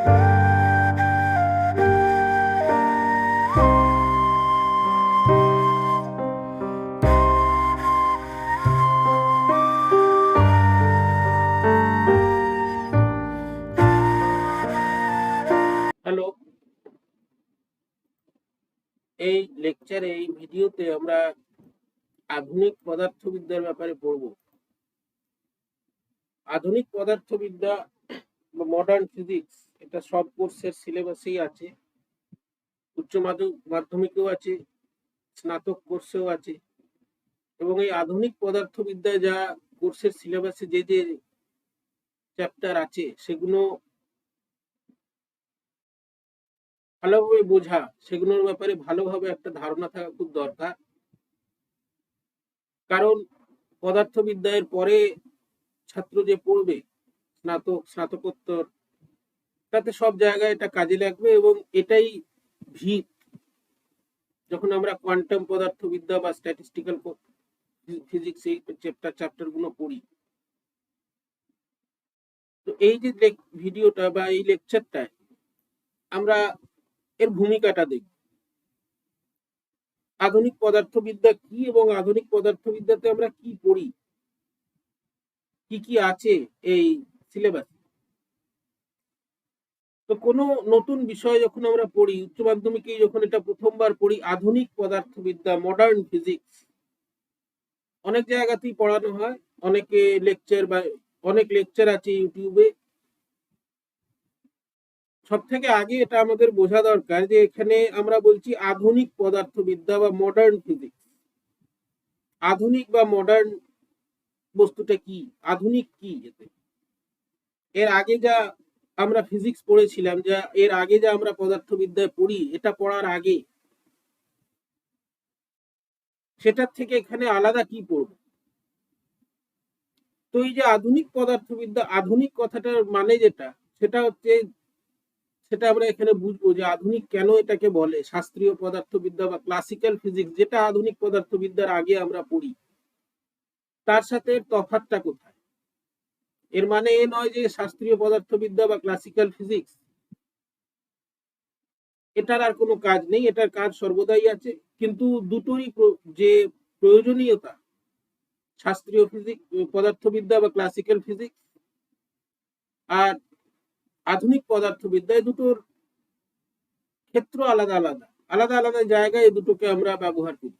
Hello, এই লেকচারে এই ভিডিওতে আমরা আধুনিক পদার্থবিদ্যার ব্যাপারে পড়ব। আধুনিক পদার্থবিদ্যা বা মডার্ন ফিজিক্স এটা সব কোর্সের সিলেবাসেই আছে, উচ্চ মাধ্যমিকেও আছে, স্নাতক কোর্সেও আছে। এবং এই আধুনিক পদার্থবিদ্যায় যা কোর্সের সিলেবাসে যে যে চ্যাপ্টার আছে সেগুলো ভালোভাবে বোঝা, সেগুলোর ব্যাপারে ভালোভাবে একটা ধারণা থাকা খুব দরকার। কারণ পদার্থবিদ্যার পরে ছাত্র যে পড়বে, স্নাতকোত্তর, তাতে সব জায়গায় এটা কাজে লাগবে এবং এটাই ভিত যখন আমরা কোয়ান্টাম পদার্থবিদ্যা বা স্ট্যাটিস্টিক্যাল ফিজিক্স এই চ্যাপ্টার গুলো পড়ি। তো এই যে ভিডিওটা বা এই লেকচারটায় আমরা এর ভূমিকাটা দেখব, আধুনিক পদার্থবিদ্যা কি এবং আধুনিক পদার্থবিদ্যাতে আমরা কি পড়ি, কি কি আছে এই সিলেবাস। তো কোনো নতুন বিষয় যখন আমরা পড়ি, উচ্চ মাধ্যমিকে যখন এটা প্রথমবার পড়ি, আধুনিক পদার্থবিদ্যা মডার্ন ফিজিক্স, অনেক জায়গাতেই পড়ানো হয়, অনেকে লেকচার বা অনেক লেকচার আছে ইউটিউবে। সব থেকে আগে এটা আমাদের বোঝা দরকার যে এখানে আমরা বলছি আধুনিক পদার্থবিদ্যা বা মডার্ন ফিজিক্স। আধুনিক বা মডার্ন বস্তুটা কি, আধুনিক কি, এর আগে যা আমরা ফিজিক্স পড়েছিলাম, যা এর আগে যা আমরা পদার্থবিদ্যায় পড়ি, এটা পড়ার আগে সেটার থেকে এখানে আলাদা কি পড়ব। তো এই যে আধুনিক পদার্থবিদ্যা, আধুনিক কথাটার মানে যেটা, সেটা হচ্ছে, সেটা আমরা এখানে বুঝবো যে আধুনিক কেন এটাকে বলে। শাস্ত্রীয় পদার্থবিদ্যা বা ক্লাসিক্যাল ফিজিক্স যেটা আধুনিক পদার্থবিদ্যার আগে আমরা পড়ি, তার সাথে তফাৎটা কোথায়। এর মানে এ নয় যে শাস্ত্রীয় পদার্থবিদ্যা বা ক্লাসিক্যাল ফিজিক্স এটার আর কোনো কাজ নেই, এটার কাজ সর্বদাই আছে। কিন্তু দুটোরই যে প্রয়োজনীয়তা, শাস্ত্রীয় ফিজিক্স পদার্থবিদ্যা বা ক্লাসিক্যাল ফিজিক্স আর আধুনিক পদার্থবিদ্যায়, দুটোর ক্ষেত্র আলাদা আলাদা, আলাদা আলাদা জায়গায় এই দুটোকে আমরা ব্যবহার করি।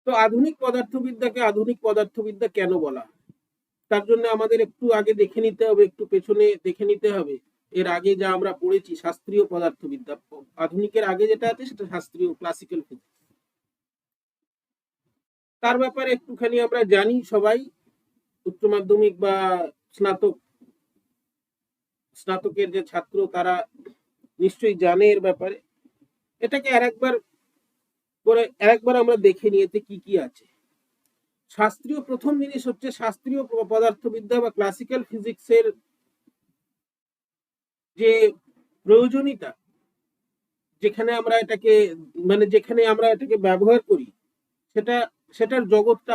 তো আধুনিক পদার্থবিদ্যাকে আধুনিক পদার্থবিদ্যা কেন বলা হয়, তার জন্য আমাদের একটু আগে দেখে নিতে হবে, একটু পেছনে দেখে নিতে হবে। এর আগে যা আমরা পড়েছি শাস্ত্রীয় পদার্থবিদ্যা, আধুনিকের আগে যেটা আছে সেটা শাস্ত্রীয় ক্লাসিক্যাল ফিজিক্স, তার ব্যাপারে একটুখানি আমরা জানি সবাই। উচ্চ মাধ্যমিক বা স্নাতকের যে ছাত্র তারা নিশ্চয়ই জানে এর ব্যাপারে। এটাকে আরেকবার আমরা দেখে নিয়েতে কি কি আছে। শাস্ত্রীয়, প্রথম জিনিস হচ্ছে শাস্ত্রীয় পদার্থবিদ্যা বা ক্লাসিক্যাল ফিজিক্সের যে প্রয়োজনীয়তা, যেখানে আমরা এটাকে ব্যবহার করি, সেটার জগৎটা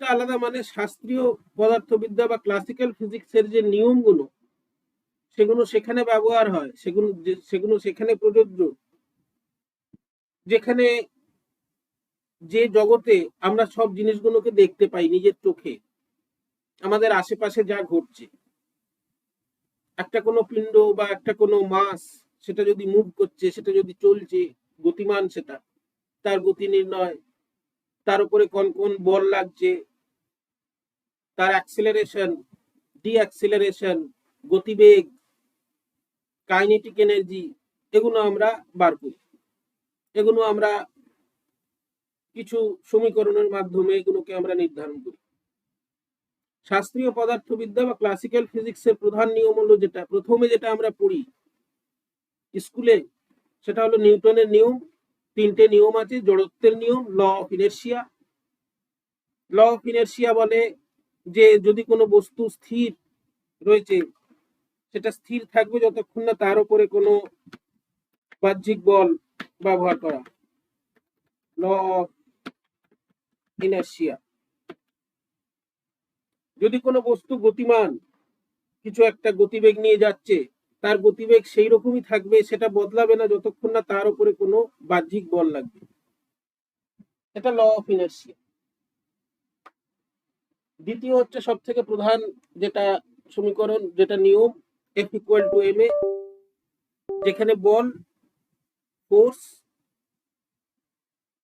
আলাদা মানে শাস্ত্রীয় পদার্থবিদ্যা বা ক্লাসিক্যাল ফিজিক্সের যে নিয়মগুলো, সেগুলো সেখানে ব্যবহার হয়, সেগুলো সেখানে প্রযোজ্য, যেখানে যে জগতে আমরা সব জিনিসগুলোকে দেখতে পাই নিজের চোখে, আমাদের আশেপাশে যা ঘটছে, একটা কোনো পিণ্ড বা একটা কোনো মাস, সেটা যদি মুভ করছে, সেটা যদি চলছে, গতিমান, সেটা তার গতি নির্ণয়, তার উপরে কোন কোন বল লাগছে, তার অ্যাক্সিলারেশন, ডিঅ্যাক্সিলারেশন, গতিবেগ, কাইনেটিক এনার্জি, এগুলো আমরা বার করি। এগুলো আমরা কিছু সমীকরণের মাধ্যমে এগুলোকে আমরা নির্ধারণ করি। শাস্ত্রীয় পদার্থবিদ্যা বা ক্লাসিক্যাল ফিজিক্সের প্রধান নিয়ম হলো, যেটা প্রথমে যেটা আমরা পড়ি স্কুলে, সেটা হলো নিউটনের নিয়ম। তিনটে নিয়ম আছে, জড়ত্বের নিয়ম, law of inertia. Law of inertia বলে যে যদি কোনো বস্তু স্থির রয়েছে, সেটা স্থির থাকবে যতক্ষণ না তার উপরে কোনো বাহ্যিক বল ব্যবহার করা, ল অফ ইনার্শিয়া। যদি কোনো বস্তু গতিমান কিছু একটা গতিবেগ নিয়ে যাচ্ছে, তার গতিবেগ সেই রকমই থাকবে, সেটা বদলাবে না যতক্ষণ না তার উপরে কোনো বাহ্যিক বল লাগবে। এটা ল অফ ইনার্সিয়া। দ্বিতীয় হচ্ছে সব থেকে প্রধান যেটা সমীকরণ, যেটা নিয়ম, F ইকুয়াল টু ma, যেখানে বল, ফোর্স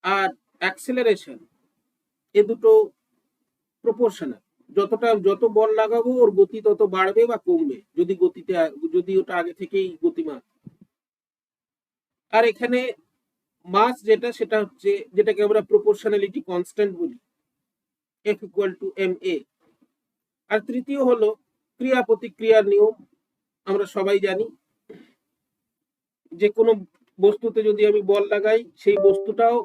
আর অ্যাক্সেলারেশন এ দুটো প্রপোর্শনাল। যত বল লাগাবো ওর গতি তত বাড়বে বা কমবে, যদি ওটা আগে থেকেই গতিমান। আর এখানে মাস সেটা হচ্ছে যেটাকে আমরা প্রপোর্শনালিটি কনস্ট্যান্ট বলি, F ইকুয়াল টু ma। আর তৃতীয় হলো ক্রিয়া প্রতিক্রিয়ার নিয়ম। আমরা সবাই জানি যে কোনো বস্তুতে যদি আমি বল লাগাই, সেই বস্তুটাও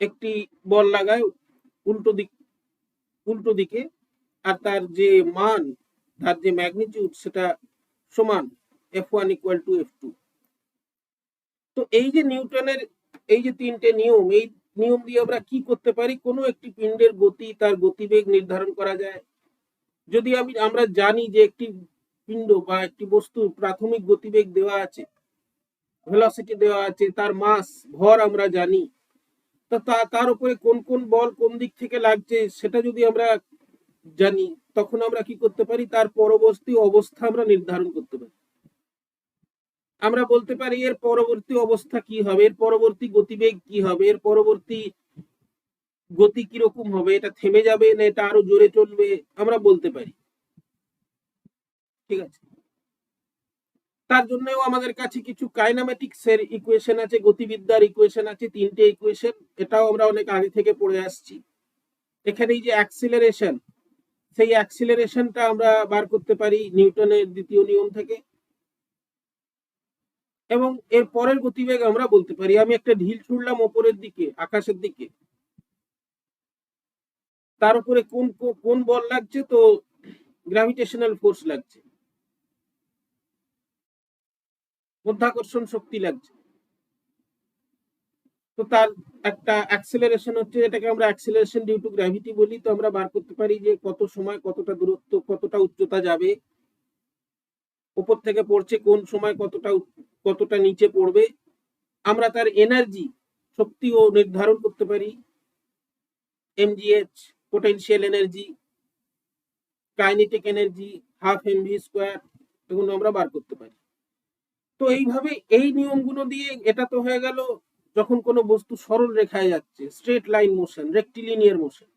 একটি বল লাগায় উল্টো দিকে, আর তার যে মান, তার যে ম্যাগনিটিউড, সেটা সমান F1 ইকুয়াল টু F2। তো এই যে নিউটনের এই যে তিনটে নিয়ম, এই নিয়ম দিয়ে আমরা কি করতে পারি? কোনো একটি পিণ্ডের গতি, তার গতিবেগ নির্ধারণ করা যায়। যদি আমরা জানি যে একটি পিণ্ড বা একটি বস্তুর প্রাথমিক গতিবেগ দেওয়া আছে, ভেলোসিটি দেওয়া আছে, তার মাস, ভর আমরা জানি, তো তার উপরে কোন কোন বল কোন দিক থেকে লাগছে সেটা যদি আমরা জানি, তখন আমরা কি করতে পারি? তার পরবর্তী অবস্থা আমরা নির্ধারণ করতে পারি। আমরা বলতে পারি এর পরবর্তী অবস্থা কি হবে, এর পরবর্তী গতিবেগ কি হবে, এর পরবর্তী গতি কিরকম হবে, এটা থেমে যাবে না এটা আরো জোরে চলবে, আমরা বলতে পারি। ঠিক আছে, তার জন্যও আমাদের কাছে কিছু কাইনামেটিক্স এর ইকুয়েশন আছে, গতিবিদ্যার ইকুয়েশন আছে, তিনটে ইকুয়েশন, এটাও আমরা অনেক আগে থেকে পড়ে আসছি। এখানে এই যে অ্যাক্সিলারেশন, সেই অ্যাক্সিলারেশনটা আমরা বার করতে পারি নিউটনের দ্বিতীয় নিয়ম থেকে। এবং এর পরের গতিবেগ আমরা বলতে পারি, আমি একটা ঢিল ছুড়লাম ওপরের দিকে, আকাশের দিকে, তার উপরে কোন কোন বল লাগছে? তো গ্র্যাভিটেশনাল ফোর্স লাগছে, মাধ্যাকর্ষণ শক্তি লাগছে। তো তার একটা অ্যাক্সিলারেশন হচ্ছে, এটাকে আমরা অ্যাক্সিলারেশন ডিউ টু গ্র্যাভিটি বলি। তো আমরা বার করতে পারি যে কত সময় কতটা দূরত্ব, কতটা উচ্চতা যাবে, উপর থেকে পড়ছে কোন সময় কতটা নিচে পড়বে। আমরা তার এনার্জি, শক্তিও নির্ধারণ করতে পারি, mgh, potential energy, kinetic energy, half mv square, এগুলো আমরা বার করতে পারি। তো এইভাবে এই নিয়মগুলো দিয়ে, এটা তো হয়ে গেল যখন কোনো বস্তু সরল রেখায় যাচ্ছে, straight line motion, rectilinear motion.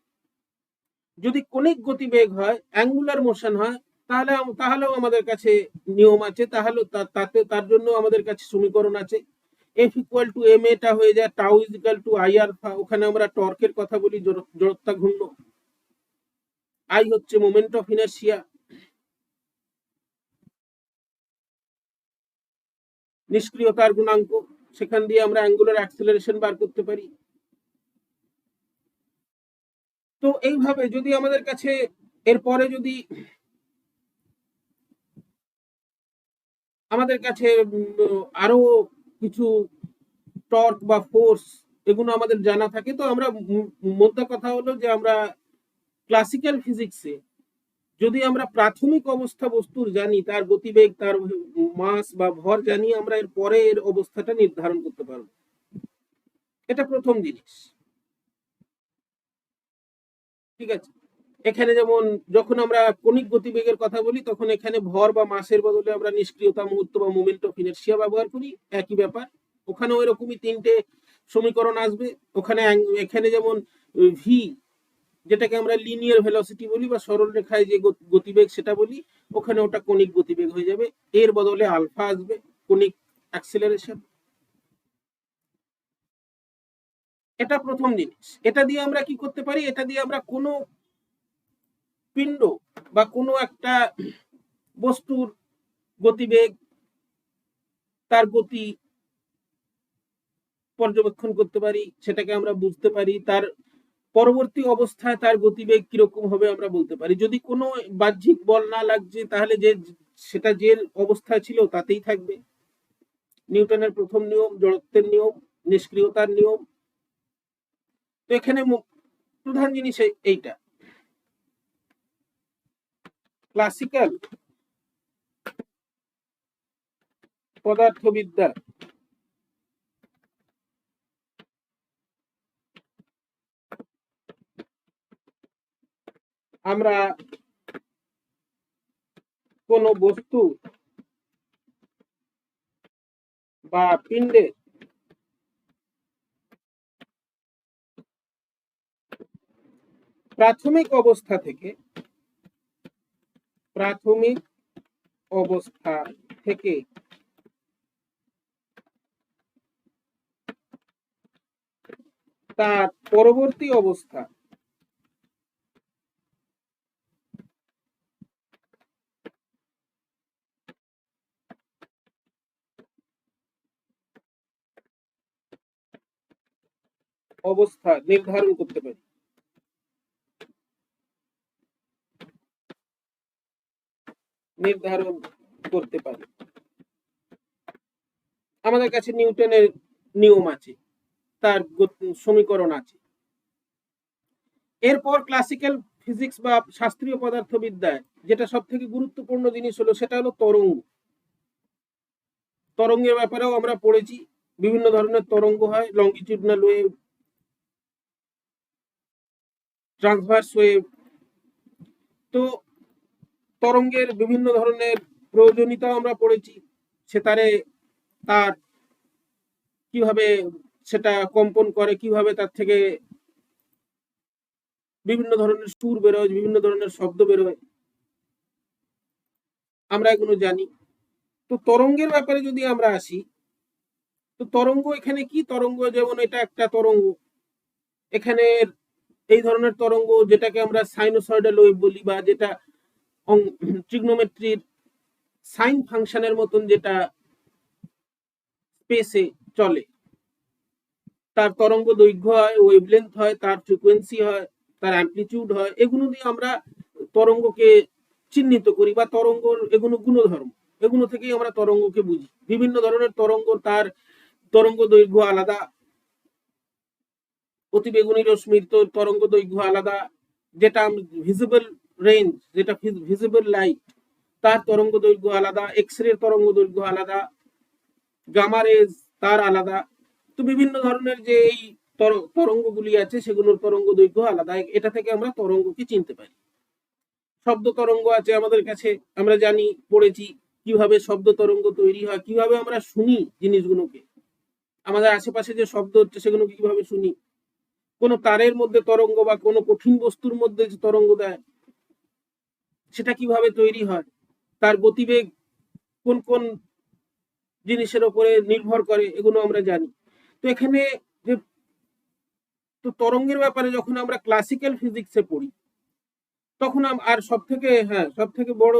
যদি কণিক গতিবেগ হয়, অ্যাঙ্গুলার মোশন হয়, তাহলেও আমাদের কাছে নিয়ম আছে, তার জন্য আমাদের কাছে সমীকরণ আছে। F ইকুয়াল টু ma টা হয়ে যায় tau is equal to I alpha. ওখানে আমরা টর্কের কথা বলি, জড়ত্বাঘূর্ণ। I হচ্ছে মোমেন্ট অফ ইনার্সিয়া। নিষ্ক্রিয়তার গুণাঙ্ক, সেখান দিয়ে আমরা অ্যাঙ্গুলার অ্যাক্সিলারেশন বার করতে পারি। তো এইভাবে যদি আমাদের কাছে এরপরে যদি আমাদের কাছে আরো কিছু টর্ক বা ফোর্স এগুলো আমাদের জানা থাকে, তো আমরা মোদ্দা কথা হলো যে আমরা ক্লাসিক্যাল ফিজিক্সে যদি আমরা প্রাথমিক অবস্থা বস্তুর জানি, তার গতিবেগ, তার মাস বা ভর জানি, আমরা এর পরে এর অবস্থাটা নির্ধারণ করতে পারবো। এটা প্রথম জিনিস। ঠিক আছে, এখানে যেমন যখন আমরা কণিক গতিবেগের কথা বলি, তখন এখানে ভর বা মাসের বদলে আমরা নিষ্ক্রিয়তা মুহূর্ত বা মোমেন্ট অফ ইনার্সিয়া ব্যবহার করি, একই ব্যাপার। ওখানেও এরকমই তিনটে সমীকরণ আসবে। এখানে যেমন ভি, যেটাকে আমরা লিনিয়ার ভেলোসিটি বলি বা সরল রেখায় যে গতিবেগ সেটা বলি, ওখানে ওটা কণিক গতিবেগ হয়ে যাবে, এর বদলে আলফা আসবে, কণিক অ্যাক্সিলারেশন। এটা প্রথম জিনিস। এটা দিয়ে আমরা কি করতে পারি? এটা দিয়ে আমরা কোনো পিণ্ড বা কোনো একটা বস্তুর গতিবেগ, তার গতি পর্যবেক্ষণ করতে পারি, সেটাকে আমরা বুঝতে পারি, তার পরবর্তী অবস্থায় তার গতিবেগ কিরকম হবে আমরা বলতে পারি। যদি কোনো বাহ্যিক বল না লাগছে, তাহলে সেটা যে অবস্থায় ছিল তাতেই থাকবে। নিউটনের প্রথম নিয়ম, জড়ত্বের নিয়ম, নিষ্ক্রিয়তার নিয়ম। তো এখানে প্রধান জিনিস এইটা। ক্লাসিক্যাল পদার্থবিদ্যা আমরা কোন বস্তু বা পিণ্ডের প্রাথমিক অবস্থা থেকে তার পরবর্তী অবস্থা নির্ধারণ করতে পারি। আমাদের কাছে নিউটনের নিয়ম আছে, তার সমীকরণ আছে। এরপর ক্লাসিক্যাল ফিজিক্স বা শাস্ত্রীয় পদার্থবিদ্যায় যেটা সব থেকে গুরুত্বপূর্ণ জিনিস হলো সেটা হলো তরঙ্গ। তরঙ্গের ব্যাপারেও আমরা পড়েছি, বিভিন্ন ধরনের তরঙ্গ হয়, লঙ্গিটিউডনাল ওয়েভ, ট্রান্সভার্স ওয়েভ। তো তরঙ্গের বিভিন্ন ধরনের প্রয়োজনীয়তা আমরা পড়েছি, সেতারে তার কিভাবে সেটা কম্পন করে, কিভাবে তার থেকে বিভিন্ন ধরনের সুর বেরোয়, বিভিন্ন ধরনের শব্দ বেরোয়, আমরা এগুলো জানি। তো তরঙ্গের ব্যাপারে যদি আমরা আসি, তো তরঙ্গ এখানে কি? তরঙ্গ যেমন এটা একটা তরঙ্গ, এখানে এই ধরনের তরঙ্গ যেটাকে আমরা সাইনোসয়েডাল ওয়েভ বলি, বা যেটা ট্রিগনোমেট্রির সাইন ফাংশনের মতন যেটা স্পেসে চলে, তার তরঙ্গ দৈর্ঘ্য হয়, ওয়েভলেন্থ হয়, তার ফ্রিকোয়েন্সি হয়, তার অ্যামপ্লিটিউড হয়, এগুলো দিয়ে আমরা তরঙ্গকে চিহ্নিত করি, বা তরঙ্গর এগুলো গুণধর্ম, এগুলো থেকেই আমরা তরঙ্গকে বুঝি। বিভিন্ন ধরনের তরঙ্গ, তার তরঙ্গ দৈর্ঘ্য আলাদা, অতিবেগুনি রশ্মির তরঙ্গ দৈর্ঘ্য আলাদা, যেটা ভিজিবল রেঞ্জ, যেটা ভিজিবল লাইট, তার তরঙ্গ দৈর্ঘ্য আলাদা, এক্স রে তরঙ্গ দৈর্ঘ্য আলাদা, গামা রেজ তার আলাদা। তো বিভিন্ন ধরনের যে এই তরঙ্গগুলি আছে সেগুলোর তরঙ্গ দৈর্ঘ্য আলাদা, এটা থেকে আমরা তরঙ্গকে চিনতে পারি। শব্দ তরঙ্গ আছে আমাদের কাছে, আমরা জানি, পড়েছি কিভাবে শব্দ তরঙ্গ তৈরি হয়, কিভাবে আমরা শুনি জিনিসগুলোকে, আমাদের আশেপাশে যে শব্দ হচ্ছে সেগুলোকে কিভাবে শুনি, কোন তারের মধ্যে তরঙ্গ বা কোন কঠিন বস্তুর মধ্যে যে তরঙ্গ দেয় সেটা কিভাবে তৈরি হয়, তার গতিবেগ কোন কোন জিনিসের উপরে নির্ভর করে, এগুলো আমরা জানি। তো এখানে যে তো তরঙ্গের ব্যাপারে যখন আমরা ক্লাসিক্যাল ফিজিক্সে পড়ি, তখন আর সব থেকে বড়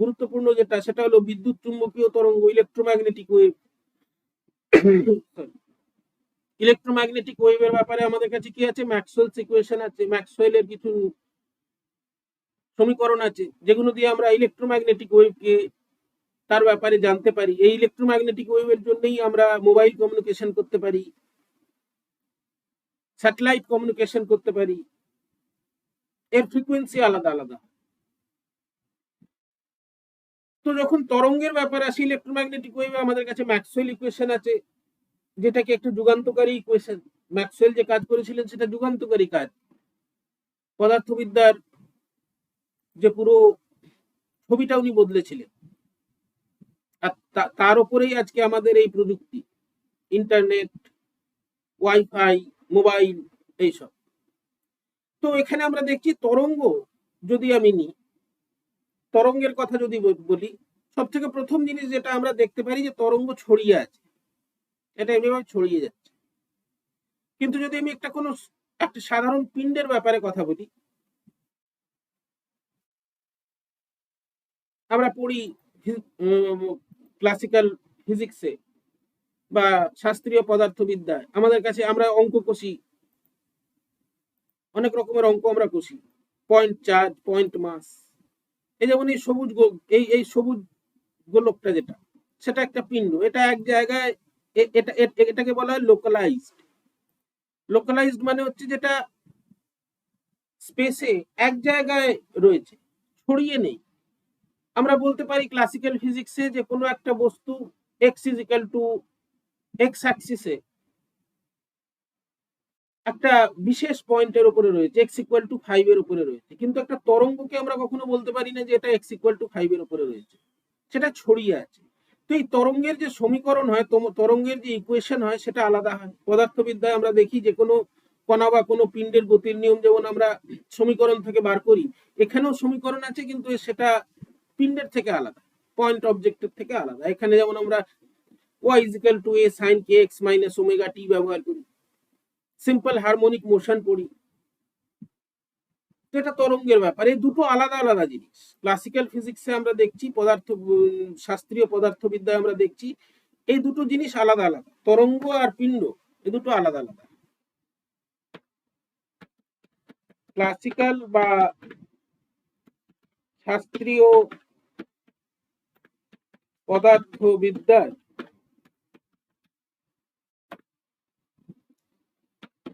গুরুত্বপূর্ণ যেটা, সেটা হলো বিদ্যুৎ চুম্বকীয় তরঙ্গ, ইলেকট্রোম্যাগনেটিক ওয়েভ। ইলেকট্রোম্যাগনেটিক ওয়েভের ব্যাপারে আমাদের কাছে কি আছে? ম্যাক্সওয়েলস ইকুয়েশন আছে, ম্যাক্সওয়েলের কিছু সমীকরণ আছে, যেগুলো দিয়ে আমরা ইলেকট্রোম্যাগনেটিক ওয়েভকে তার ব্যাপারে জানতে পারি। এই ইলেকট্রোম্যাগনেটিক ওয়েভের জন্যই আমরা মোবাইল কমিউনিকেশন করতে পারি, স্যাটেলাইট কমিউনিকেশন করতে পারি, এর ফ্রিকোয়েন্সি আলাদা আলাদা। তো যখন তরঙ্গের ব্যাপারে আসি, ইলেকট্রোম্যাগনেটিক ওয়েভে আমাদের কাছে ম্যাক্সওয়েল ইকুয়েশন আছে, যেটাকে একটু যুগান্তকারী ইকুয়েশন। ম্যাক্সওয়েল যে কাজ করেছিলেন সেটা যুগান্তকারী কাজ, পদার্থবিদ্যার যে পুরো ছবিটা উনি বদলেছিলেন। আর তার উপরেই আজকে আমাদের এই প্রযুক্তি, ইন্টারনেট, ওয়াইফাই, মোবাইল, এইসব। তো এখানে আমরা দেখছি তরঙ্গ, যদি আমি নিই, তরঙ্গের কথা যদি বলি, সব থেকে প্রথম জিনিস যেটা আমরা দেখতে পারি যে তরঙ্গ ছড়িয়ে আছে, এটা এভাবে ছড়িয়ে যাচ্ছে। কিন্তু যদি আমি একটা সাধারণ পিণ্ডের ব্যাপারে কথা বলি, আমরা পড়ি ক্লাসিক্যাল ফিজিক্সে বা শাস্ত্রীয় পদার্থবিদ্যায়, আমাদের কাছে আমরা অঙ্ক কষি, অনেক রকমের অঙ্ক আমরা কষি, পয়েন্ট চার্জ, পয়েন্ট মাস। এই যেমন এই সবুজ এই সবুজ গোলকটা যেটা, সেটা একটা পিণ্ড, এটা এক জায়গায়, এটাকে বলা হয় লোকালাইজড। লোকালাইজড মানে হচ্ছে যেটা স্পেসে এক জায়গায় রয়েছে, ছড়িয়ে নেই। আমরা বলতে পারি ক্লাসিক্যাল ফিজিক্সে যে কোনো একটা বস্তু x is equal to x অ্যাক্সিসে একটা বিশেষ পয়েন্টের উপরে রয়েছে, এক্স ইকুয়াল টু 5 এর উপরে রয়েছে, কিন্তু একটা তরঙ্গকে আমরা কখনো বলতে পারি না যে এটা এক্স ইকুয়াল টু 5 এর উপরে রয়েছে, সেটা ছড়িয়ে আছে। তো এই তরঙ্গের যে সমীকরণ হয়, তরঙ্গের যে ইকুয়েশন হয়, সেটা আলাদা হয়। পদার্থবিদ্যায় আমরা দেখি যে কোনো কণা বা কোনো পিণ্ডের গতির নিয়ম যেমন আমরা সমীকরণ থেকে বার করি, এখানেও সমীকরণ আছে, কিন্তু সেটা পিণ্ডের থেকে আলাদা, পয়েন্ট অবজেক্টের থেকে আলাদা। এখানে যেমন আমরা y is equal to a sin kx minus omega t ব্যবহার করি, সিম্পল হারমোনিক মোশন পড়ি, তো এটা তরঙ্গের ব্যাপার। এই দুটো আলাদা আলাদা জিনিস। ক্লাসিক্যাল ফিজিক্সে আমরা দেখছি, শাস্ত্রীয় পদার্থবিদ্যায় আমরা দেখছি, এই দুটো জিনিস আলাদা আলাদা, তরঙ্গ আর পিণ্ড, এই দুটো আলাদা আলাদা। ক্লাসিক্যাল বা শাস্ত্রীয় পদার্থবিদ্যায়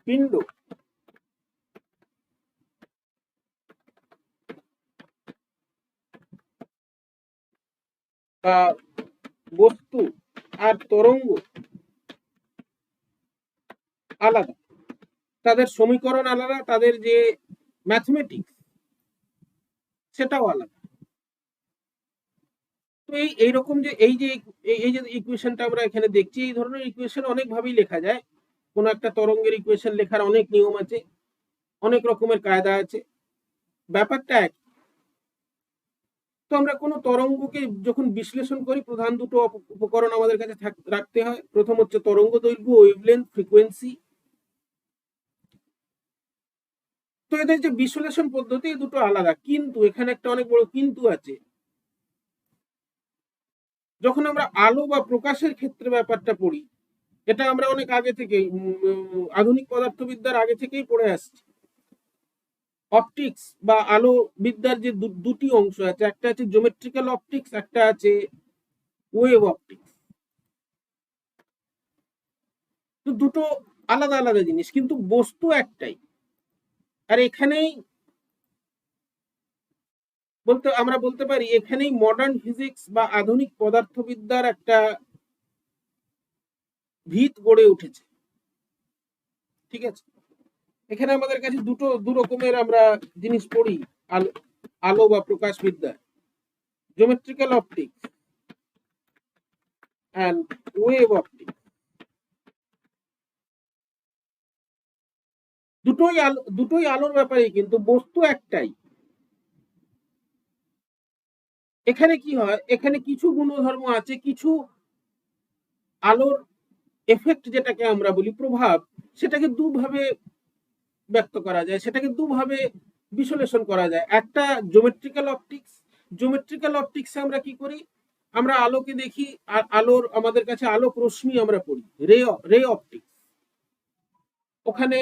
পিণ্ড বা বস্তু আর তরঙ্গ আলাদা, তাদের সমীকরণ আলাদা, তাদের যে ম্যাথমেটিক্স সেটাও আলাদা। তো এইরকম যে এই যে ইকুয়েশনটা আমরা এখানে দেখছি, এই ধরনের ইকুয়েশন অনেক ভাবেই লেখা যায়। কোন একটা তরঙ্গের ইকুয়েশন লেখার অনেক নিয়ম আছে, অনেক রকমের কায়দা আছে, ব্যাপারটা এক। তো আমরা কোনো তরঙ্গকে যখন বিশ্লেষণ করি, প্রধান দুটো উপকরণ আমাদের কাছে রাখতে হয়। প্রথম হচ্ছে তরঙ্গ দৈর্ঘ্য, ওয়েভলেন্থ, ফ্রিকোয়েন্সি। তো এদের যে বিশ্লেষণ পদ্ধতি, এই দুটো আলাদা, কিন্তু এখানে একটা অনেক বড় কিন্তু আছে। যখন আমরা আলো বা প্রকাশের ক্ষেত্রে ব্যাপারটা পড়ি, এটা আমরা অনেক আগে থেকেই, আধুনিক পদার্থবিদ্যার আগে থেকেই পড়ে আসছি। অপটিক্স বা আলো বিদ্যার যে দুটি অংশ আছে, একটা আছে জিওমেট্রিক্যাল অপটিক্স, একটা আছে ওয়েভ অপটিক্স। তো দুটো আলাদা আলাদা জিনিস, কিন্তু বস্তু একটাই। আর এখানেই আমরা বলতে পারি, এখানেই মডার্ন ফিজিক্স বা আধুনিক পদার্থবিদ্যার একটা ভিত গড়ে উঠেছে। ঠিক আছে, এখানে আমাদের কাছে দু রকমের আমরা জিনিস পড়ি আলো বা প্রকাশ বিদ্যা, geometrical optics and wave optics. দুটোই আলোর ব্যাপারে, কিন্তু বস্তু একটাই। এখানে কি হয়, এখানে কিছু গুণধর্ম আছে, কিছু আলোর এফেক্ট যেটাকে আমরা বলি, প্রভাব, সেটাকে দুভাবে ব্যক্ত করা যায়, সেটাকে দুভাবে বিশ্লেষণ করা যায়। একটা জিওমেট্রিক্যাল অপটিক্স। জিওমেট্রিক্যাল অপটিক্সে আমরা কি করি, আমরা আলোকে দেখি, আর আমাদের কাছে আলোক রশ্মি আমরা পড়ি, রে অপটিক্স। ওখানে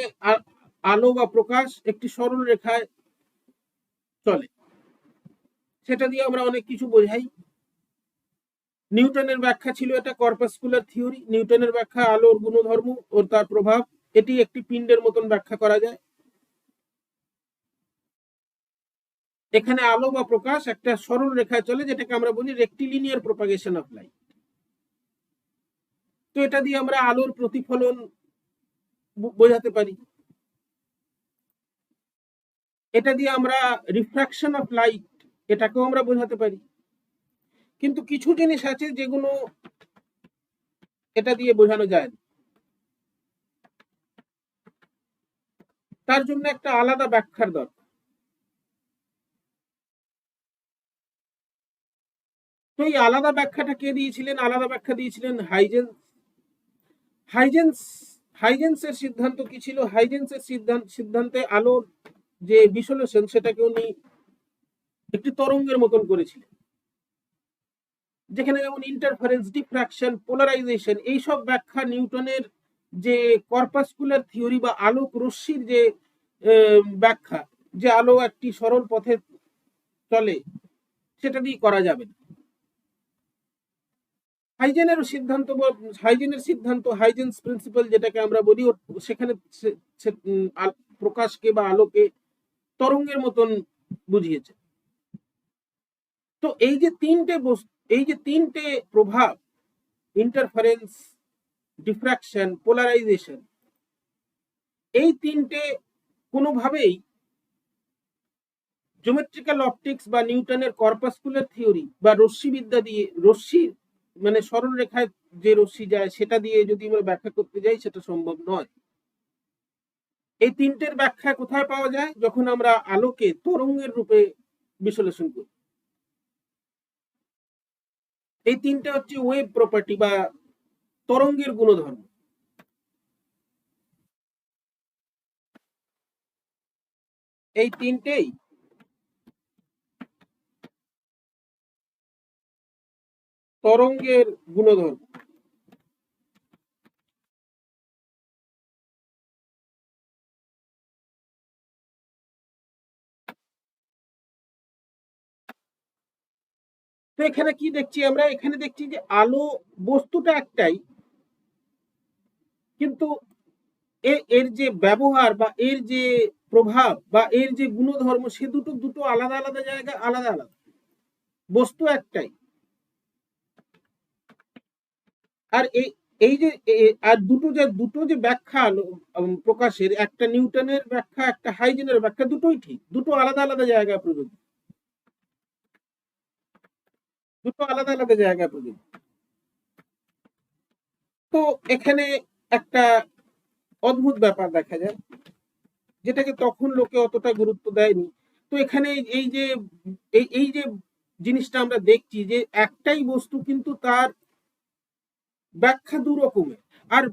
আলো বা প্রকাশ একটি সরল রেখায় চলে, সেটা দিয়ে আমরা অনেক কিছু বোঝাই। নিউটনের ব্যাখ্যা ছিল এটা কর্পাসকুলার থিওরি। নিউটনের ব্যাখ্যা আলোর গুণধর্ম ও তার প্রভাব, এটি একটি পিণ্ডের মতন ব্যাখ্যা করা যায়। এখানে আলো বা প্রকাশ একটা সরল রেখায় চলে, যেটাকে আমরা বলি রেক্টিলিনিয়ার প্রপাগেশন অফ লাইট। তো এটা দিয়ে আমরা আলোর প্রতিফলন বোঝাতে পারি, এটা দিয়ে আমরা রিফ্রাকশন অফ লাইট, এটাকেও আমরা বোঝাতে পারি। কিন্তু কিছু জিনিস আছে যেগুলো এটা দিয়ে বোঝানো যায় না, তার জন্য একটা আলাদা ব্যাখ্যার দরকার। তো এই আলাদা ব্যাখ্যাটা কে দিয়েছিলেন? আলাদা ব্যাখ্যা দিয়েছিলেন হাইজেন্স। হাইজেন্সের সিদ্ধান্ত কি ছিল? হাইজেন্সের সিদ্ধান্তে আলোর যে বিশ্লেষণ, সেটাকে উনি একটি তরঙ্গের মতন করেছিলেন, যেখানে যেমন ইন্টারফারেন্স, ডিফ্রাকশন, পোলারাইজেশন, এইসব ব্যাখ্যা নিউটনের যে কর্পাসকুলার থিওরি বা আলোক রশ্মির যে ব্যাখ্যা, যে আলো একটি সরল পথে চলে, সেটা দিয়ে করা যাবে না। হাইজেনের সিদ্ধান্ত, হাইজেন্স প্রিন্সিপাল যেটাকে আমরা বলি, সেখানে প্রকাশকে বা আলোকে তরঙ্গের মতন বুঝিয়েছে। তো এই যে তিনটে প্রভাব, ইন্টারফারেন্স, ডিফ্রাকশন, পোলারাইজেশন, এই তিনটে কোনোভাবেই জিওমেট্রিক্যাল অপটিক্স বা নিউটনের কর্পাসকুলার থিওরি বা রশ্মিবিদ্যা দিয়ে, রশ্মি মানে সরল রেখায় যে রশ্মি যায় সেটা দিয়ে যদি আমরা ব্যাখ্যা করতে যাই সেটা সম্ভব নয়। এই তিনটের ব্যাখ্যা কোথায় পাওয়া যায়? যখন আমরা আলোকে তরঙ্গের রূপে বিশ্লেষণ করি। এই তিনটে হচ্ছে ওয়েভ প্রপার্টি বা তরঙ্গের গুণধর্ম। এই তিনটেই তরঙ্গের গুণধর্ম। তো এখানে কি দেখছি আমরা? এখানে দেখছি যে আলো বস্তুটা একটাই, কিন্তু এর যে ব্যবহার বা এর যে প্রভাব বা এর যে গুণধর্ম, সে দুটো আলাদা আলাদা জায়গা, আলাদা আলাদা। বস্তু একটাই। আর এই যে আর দুটো যে ব্যাখ্যা প্রকাশের, একটা নিউটনের ব্যাখ্যা, একটা হাইজেনের ব্যাখ্যা, দুটোই ঠিক, দুটো আলাদা আলাদা জায়গায় প্রযোজ্য, দুটো আলাদা আলাদা জায়গায় প্রযোজ্য। তো এখানে একটা অদ্ভুত ব্যাপার দেখা যায়, যেটাকে তখন লোকে অতটা গুরুত্ব দেয়নি। তো এখানে এই যে জিনিসটা আমরা দেখছি যে একটাই বস্তু কিন্তু তার ব্যাখ্যা দু রকমের। আর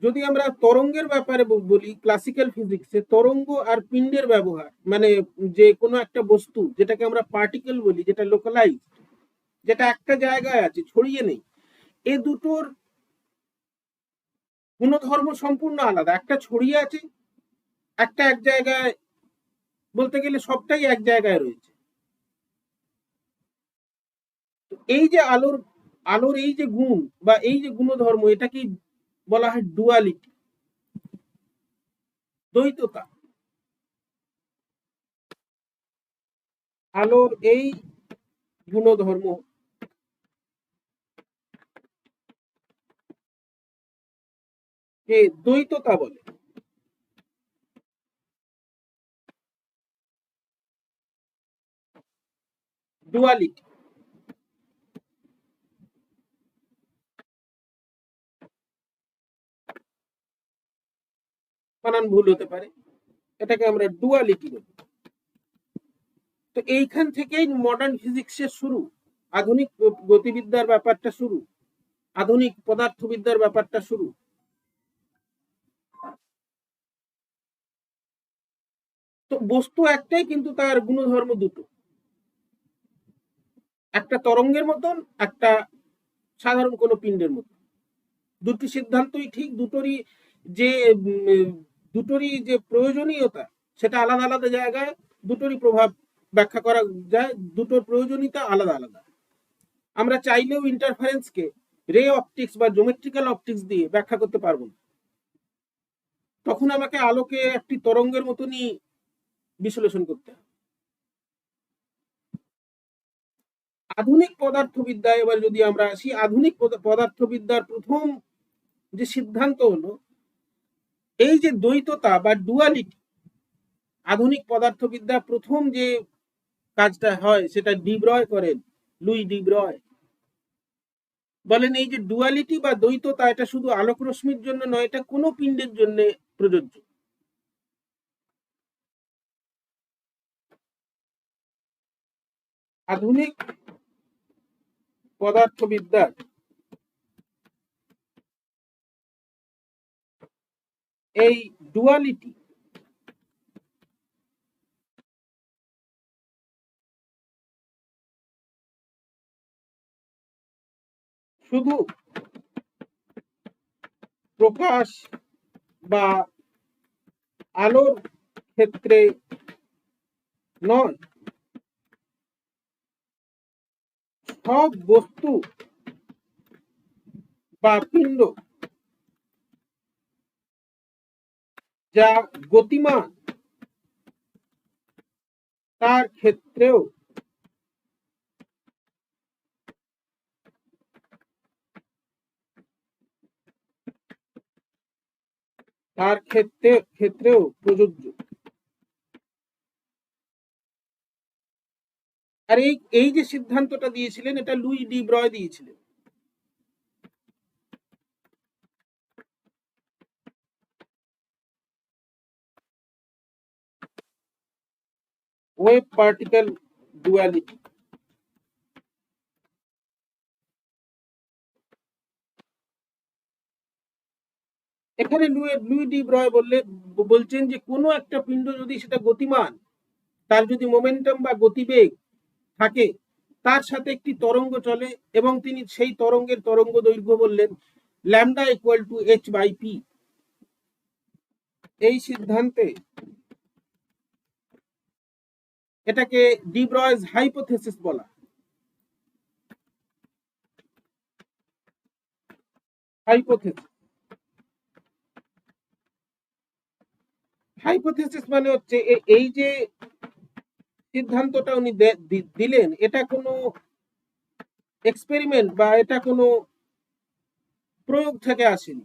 যদি আমরা তরঙ্গের ব্যাপারে বলি, ক্লাসিক্যাল ফিজিক্সে তরঙ্গ আর পিণ্ডের ব্যবহার, মানে যে কোনো একটা বস্তু যেটাকে আমরা পার্টিকেল বলি, যেটা লোকালাইজ, যেটা একটা জায়গায় আছে, ছড়িয়ে নেই, এ দুটোর গুণধর্ম সম্পূর্ণ আলাদা। একটা ছড়িয়ে আছে, একটা এক জায়গায়, বলতে গেলে সবটাই এক জায়গায় রয়েছে। এই যে আলোর এই যে গুণ বা এই যে গুণধর্ম, এটাকে বলা হয় ডুয়ালিটি, দ্বৈততা। আলোর এই গুণধর্ম কে দ্বৈততা বলে। ডুয়ালিটি। বানান ভুল হতে পারে, এটাকে আমরা ডুয়ালিটি বলি। তো এইখান থেকেই মডার্ন ফিজিক্সের শুরু, আধুনিক গতিবিদ্যার ব্যাপারটা শুরু, আধুনিক পদার্থবিদ্যার ব্যাপারটা শুরু। তো বস্তু একটাই, কিন্তু তার গুণধর্ম দুটো, একটা তরঙ্গের মতন, একটা সাধারণ কোনো পিণ্ডের মতন। দুটি সিদ্ধান্তই ঠিক, যে দুটোরই যে প্রয়োজনীয়তা, সেটা আলাদা আলাদা জায়গায় দুটোরই প্রভাব ব্যাখ্যা করা যায়, দুটোর প্রয়োজনীয়তা আলাদা আলাদা। আমরা চাইলেও ইন্টারফারেন্সকে রে অপটিক্স বা জিওমেট্রিক্যাল অপটিক্স দিয়ে ব্যাখ্যা করতে পারবো না। তখন আমাকে আলোকে একটি তরঙ্গের মতনই বিশ্লেষণ করতে হবে। আধুনিক পদার্থবিদ্যায় এবার যদি আমরা আসি, আধুনিক পদার্থবিদ্যার প্রথম যে সিদ্ধান্ত হলো এই যে দ্বৈততা বা ডুয়ালিটি। আধুনিক পদার্থবিদ্যা প্রথম যে কাজটা হয় সেটা ডিব্রয় করেন, লুই ডিব্রয়। বলেন এই যে ডুয়ালিটি বা দ্বৈততা, এটা শুধু আলোক রশ্মির জন্য নয়, এটা কোনো পিণ্ডের জন্য প্রযোজ্য। আধুনিক পদার্থবিদ্যার এই ডুয়ালিটি শুধু প্রকাশ বা আলোর ক্ষেত্রে নয়, সব বস্তু বা পিণ্ড যা গতিমান তার ক্ষেত্রেও তার ক্ষেত্রেও প্রযোজ্য। আর এই যে সিদ্ধান্তটা দিয়েছিলেন এটা লুই ডি ব্রয় দিয়েছিলেন। Wave particle duality. এখানে লুই ডি ব্রয় বলছেন যে কোনো একটা পিণ্ড যদি সেটা গতিমান, তার যদি মোমেন্টাম বা গতিবেগ থাকে, তার সাথে একটি তরঙ্গ চলে, এবং তিনি সেই তরঙ্গের তরঙ্গ দৈর্ঘ্য বললেন lambda equal to h by p. এই সিদ্ধান্তে এটাকে ডি ব্রয়েস হাইপোথেসিস বলা। হাইপোথেসিস মানে হচ্ছে এই যে সিদ্ধান্তটা উনি দিলেন, এটা কোনো এক্সপেরিমেন্ট বা এটা কোনো প্রয়োগ থেকে আসেনি।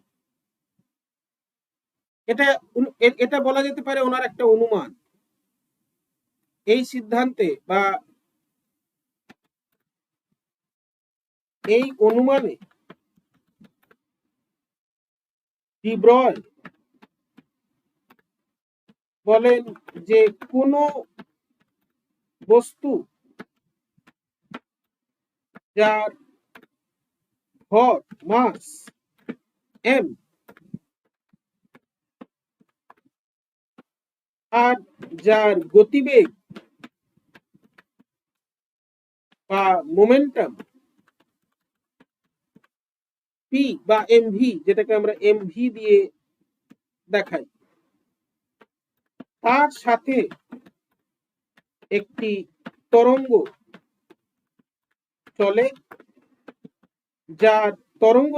এটা বলা যেতে পারে ওনার একটা অনুমান। এই সিদ্ধান্তে বা এই অনুমানে ডি ব্রয় বলেন যে কোনো বস্তু যার ভর মাস এম আর যার গতিবেগ বা মোমেন্টাম পি বা এমভি, যেটাকে আমরা এমভি দিয়ে দেখাই, তার সাথে একটি তরঙ্গ চলে যার তরঙ্গ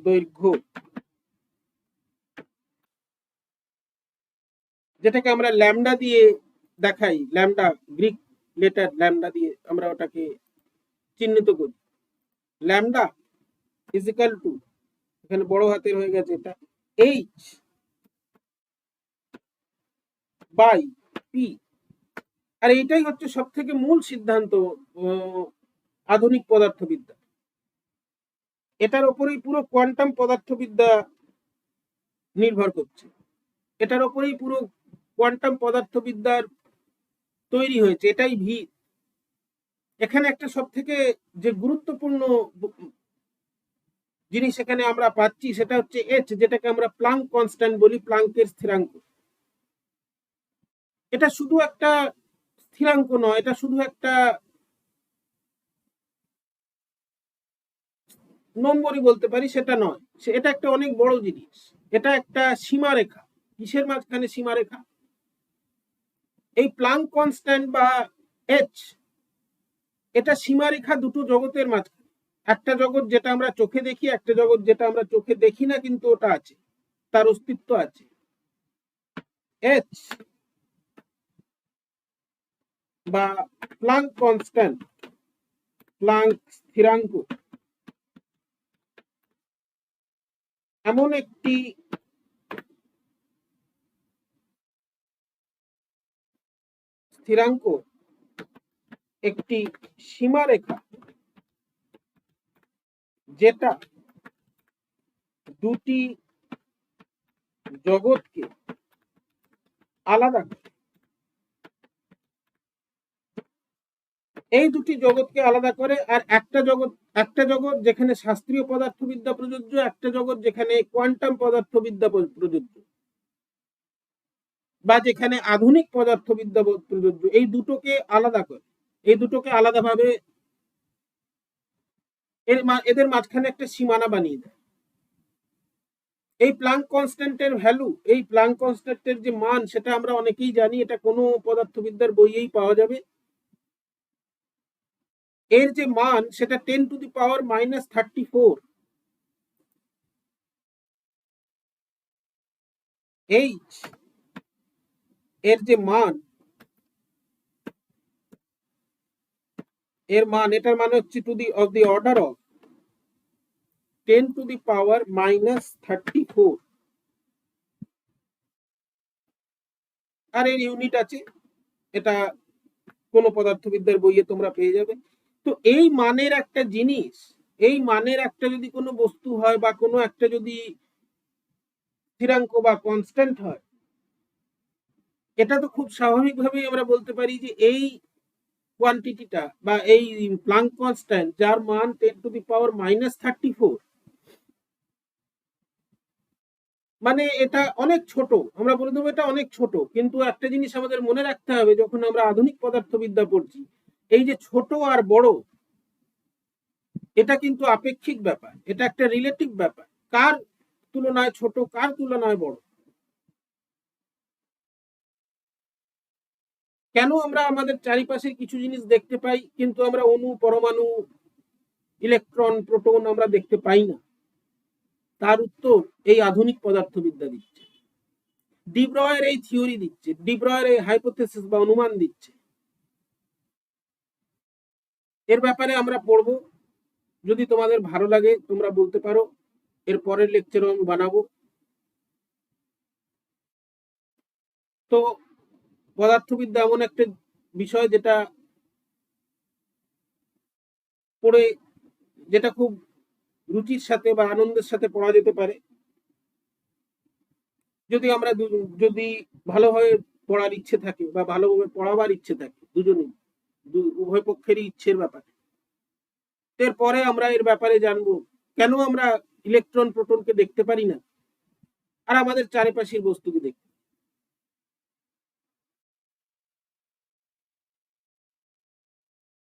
দৈর্ঘ্য যেটাকে আমরা ল্যামডা দিয়ে দেখাই, ল্যামডা গ্রিক লেটার ল্যামডা দিয়ে আমরা ওটাকে চিহ্নিত করি। ল্যামডা ইজ ইকাল টু, এখানে বড় হাতের হয়ে গেছে এটা, এইচ বাই পি। আর এইটাই হচ্ছে সব থেকে মূল সিদ্ধান্ত আধুনিক পদার্থবিদ্যা। এটার উপরেই পুরো কোয়ান্টাম পদার্থবিদ্যা নির্ভর করছে, এটার উপরেই পুরো কোয়ান্টাম পদার্থবিদ্যার তৈরি হয়েছে, এটাই ভিত। এখানে একটা সব থেকে যে গুরুত্বপূর্ণ জিনিস এখানে আমরা পাচ্ছি সেটা হচ্ছে এইচ, যেটাকে আমরা প্লাঙ্ক কনস্ট্যান্ট বলি, প্লাঙ্কের স্থিরাঙ্ক। এটা শুধু একটা স্থিরাঙ্ক নয়, এটা শুধু একটা নম্বরই বলতে পারি সেটা নয়, এটা একটা অনেক বড় জিনিস। এটা একটা সীমারেখা। কিসের মাঝখানে সীমারেখা? এই প্লাঙ্ক কনস্ট্যান্ট বা এইচ, এটা সীমারেখা দুটো জগতের মাঝখানে। একটা জগৎ যেটা আমরা চোখে দেখি, একটা জগৎ যেটা আমরা চোখে দেখি না, কিন্তু ওটা আছে, তার অস্তিত্ব আছে। এইচ বা প্লাঙ্ক কনস্ট্যান্ট, প্লাঙ্ক স্থিরাঙ্ক এমন একটি স্থিরাঙ্ক, একটি সীমারেখা, যেটা দুটি জগৎকে আলাদা করে। এই দুটি জগৎকে আলাদা করে, আর একটা জগৎ যেখানে শাস্ত্রীয় পদার্থবিদ্যা প্রযোজ্য, একটা জগৎ যেখানে কোয়ান্টাম পদার্থবিদ্যা প্রযোজ্য বা যেখানে আধুনিক পদার্থবিদ্যা প্রযোজ্য। এই দুটোকে আলাদা করে, এই দুটোকে আলাদাভাবে এদের মাঝখানে একটা সীমানা বানিয়ে দেয়। এই প্লাঙ্ক কনস্ট্যান্টের ভ্যালু, এই প্লাঙ্ক কনস্ট্যান্টের যে মান, সেটা আমরা অনেকেই জানি, এটা কোনো পদার্থবিদ্যার বইয়েই পাওয়া যাবে। এর যে মান সেটা 10⁻⁻34। এইচ এর যে মান, এটার মানে হচ্ছে টু দি অর্ডার অফ 10⁻⁻34 আর এর ইউনিট আছে, এটা কোন পদার্থবিদ্যার বইয়ে তোমরা পেয়ে যাবে। তো এই মানের একটা জিনিস, এই মানের একটা যদি কোনো বস্তু হয় বা কোনো একটা যদি স্থিরাঙ্ক বা কনস্ট্যান্ট হয়, এটা তো খুব স্বাভাবিকভাবেই আমরা বলতে পারি যে এই কোয়ান্টিটিটা বা এই প্লাঙ্ক কনস্ট্যান্ট যার মান 10⁻⁻34, মানে এটা অনেক ছোট, আমরা বলে দেবো এটা অনেক ছোট। কিন্তু একটা জিনিস আমাদের মনে রাখতে হবে, যখন আমরা আধুনিক পদার্থবিদ্যা পড়ছি, এই যে ছোট আর বড়, এটা কিন্তু আপেক্ষিক ব্যাপার, এটা একটা রিলেটিভ ব্যাপার। কার তুলনায় ছোট, কার তুলনায় বড়। কেন আমরা আমাদের চারিপাশের কিছু জিনিস দেখতে পাই কিন্তু আমরা অণু, পরমাণু, ইলেকট্রন, প্রোটন আমরা দেখতে পাই না? তার উত্তর এই আধুনিক পদার্থবিদ্যা দিচ্ছে, ডি ব্রয়ের এই থিওরি দিচ্ছে, ডি ব্রয়ের এই হাইপোথেসিস বা অনুমান দিচ্ছে। এর ব্যাপারে আমরা পড়বো, যদি তোমাদের ভালো লাগে তোমরা বলতে পারো, এর পরের লেকচারও আমি বানাবো। তো পদার্থবিদ্যা এমন একটা বিষয় যেটা পড়ে, যেটা খুব রুচির সাথে বা আনন্দের সাথে পড়া যেতে পারে, যদি আমরা যদি ভালোভাবে পড়ার ইচ্ছে থাকে বা ভালোভাবে পড়াবার ইচ্ছে থাকে, দুজনেই, উভয় পক্ষেরই ইচ্ছের ব্যাপার। এরপরে আমরা এর ব্যাপারে জানবো কেন আমরা ইলেকট্রন, প্রোটনকে দেখতে পারি না আর আমাদের চারিপাশের বস্তুকে দেখতে